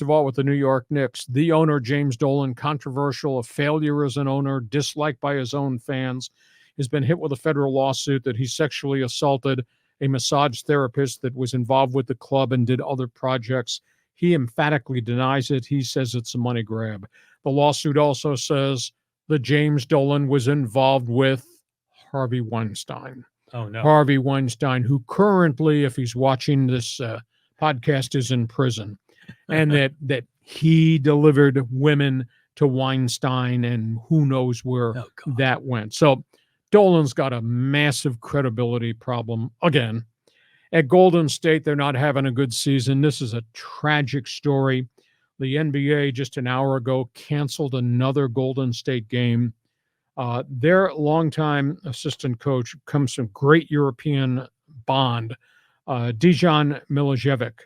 of all, with the New York Knicks, the owner, James Dolan, controversial, a failure as an owner, disliked by his own fans, has been hit with a federal lawsuit that he sexually assaulted a massage therapist that was involved with the club and did other projects. He emphatically denies it. He says it's a money grab. The lawsuit also says that James Dolan was involved with Harvey Weinstein. Oh, no. Harvey Weinstein, who currently, if he's watching this podcast, is in prison. And that he delivered women to Weinstein, and who knows where that went. So Dolan's got a massive credibility problem again. At Golden State, they're not having a good season. This is a tragic story. The NBA just an hour ago canceled another Golden State game. Their longtime assistant coach comes from great European bond. Dejan Milojevic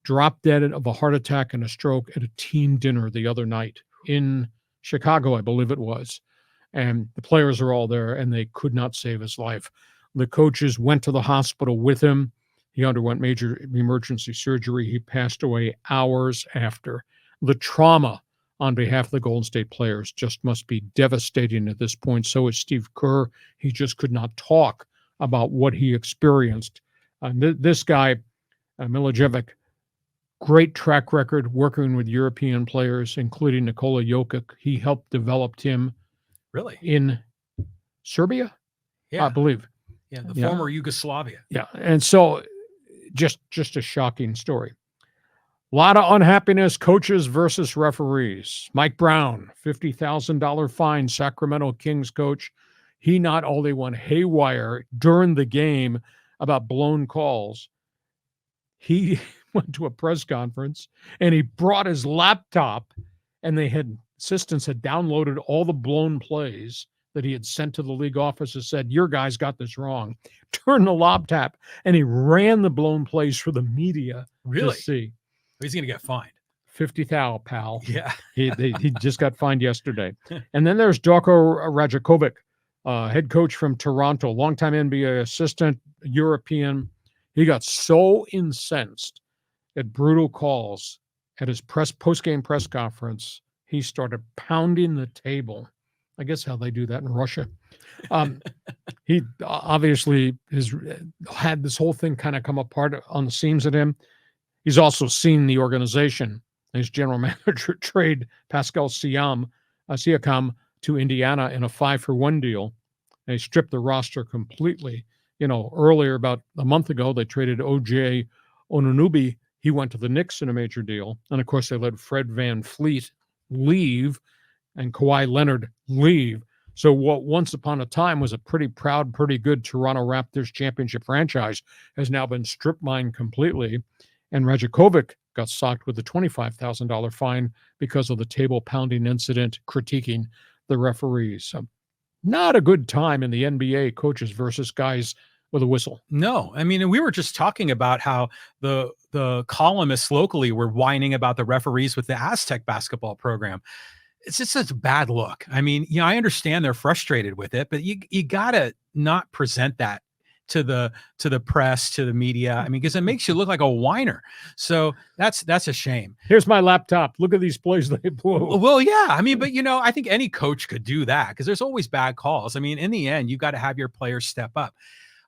dropped dead of a heart attack and a stroke at a team dinner the other night in Chicago, I believe it was. And the players are all there, and they could not save his life. The coaches went to the hospital with him. He underwent major emergency surgery. He passed away hours after. The trauma on behalf of the Golden State players just must be devastating at this point. So is Steve Kerr. He just could not talk about what he experienced. This guy, Milojevic, great track record working with European players, including Nikola Jokic. He helped develop him. Really? In Serbia? Yeah. I believe. Yeah, the former Yugoslavia. Yeah, and so just a shocking story. A lot of unhappiness, coaches versus referees. Mike Brown, $50,000 fine, Sacramento Kings coach. He not only went haywire during the game about blown calls, he went to a press conference and he brought his laptop, and assistants had downloaded all the blown plays that he had sent to the league office and said, your guys got this wrong. Turned the laptop, and he ran the blown plays for the media to see. He's going to get fined. $50,000, pal. Yeah. he just got fined yesterday. And then there's Darko Rajakovic, head coach from Toronto, longtime NBA assistant, European. He got so incensed at brutal calls at his post-game press conference, he started pounding the table. I guess how they do that in Russia. He obviously has had this whole thing kind of come apart on the seams at him. He's also seen the organization. His general manager trade Pascal Siakam to Indiana in a 5-for-1 deal. They stripped the roster completely. Earlier, about a month ago, they traded O.J. Anunoby. He went to the Knicks in a major deal. And, of course, they let Fred VanVleet leave and Kawhi Leonard leave. So what once upon a time was a pretty proud, pretty good Toronto Raptors championship franchise has now been strip mined completely. And Rajakovic got socked with a $25,000 fine because of the table pounding incident, critiquing the referees. So not a good time in the NBA, coaches versus guys with a whistle. No, I mean, we were just talking about how the columnists locally were whining about the referees with the Aztec basketball program. It's just such a bad look. I mean, I understand they're frustrated with it, but you gotta not present that to the press, to the media. I mean, because it makes you look like a whiner. So that's a shame. Here's my laptop. Look at these plays they blew. Well, yeah. I mean, but I think any coach could do that because there's always bad calls. I mean, in the end, you got to have your players step up.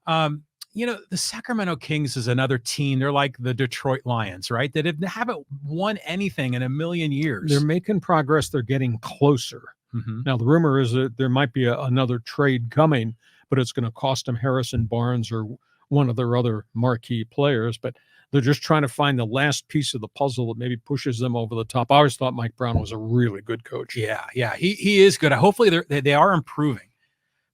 The Sacramento Kings is another team. They're like the Detroit Lions, right? That haven't won anything in a million years. They're making progress. They're getting closer. Mm-hmm. Now, the rumor is that there might be another trade coming, but it's going to cost them Harrison Barnes or one of their other marquee players. But they're just trying to find the last piece of the puzzle that maybe pushes them over the top. I always thought Mike Brown was a really good coach. Yeah. He is good. Hopefully they are improving.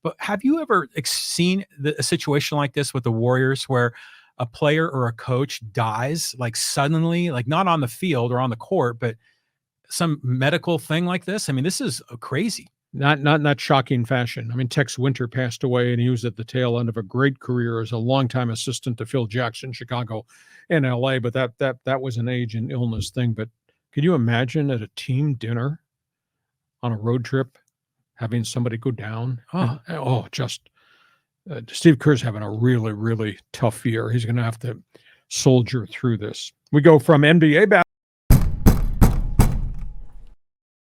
But have you ever seen a situation like this with the Warriors where a player or a coach dies like suddenly, like not on the field or on the court, but some medical thing like this? I mean, this is crazy. Not shocking fashion. I mean, Tex Winter passed away, and he was at the tail end of a great career as a longtime assistant to Phil Jackson, Chicago and L.A., but that was an age and illness thing. But can you imagine at a team dinner on a road trip having somebody go down? Steve Kerr's having a really, really tough year. He's going to have to soldier through this. We go from NBA basketball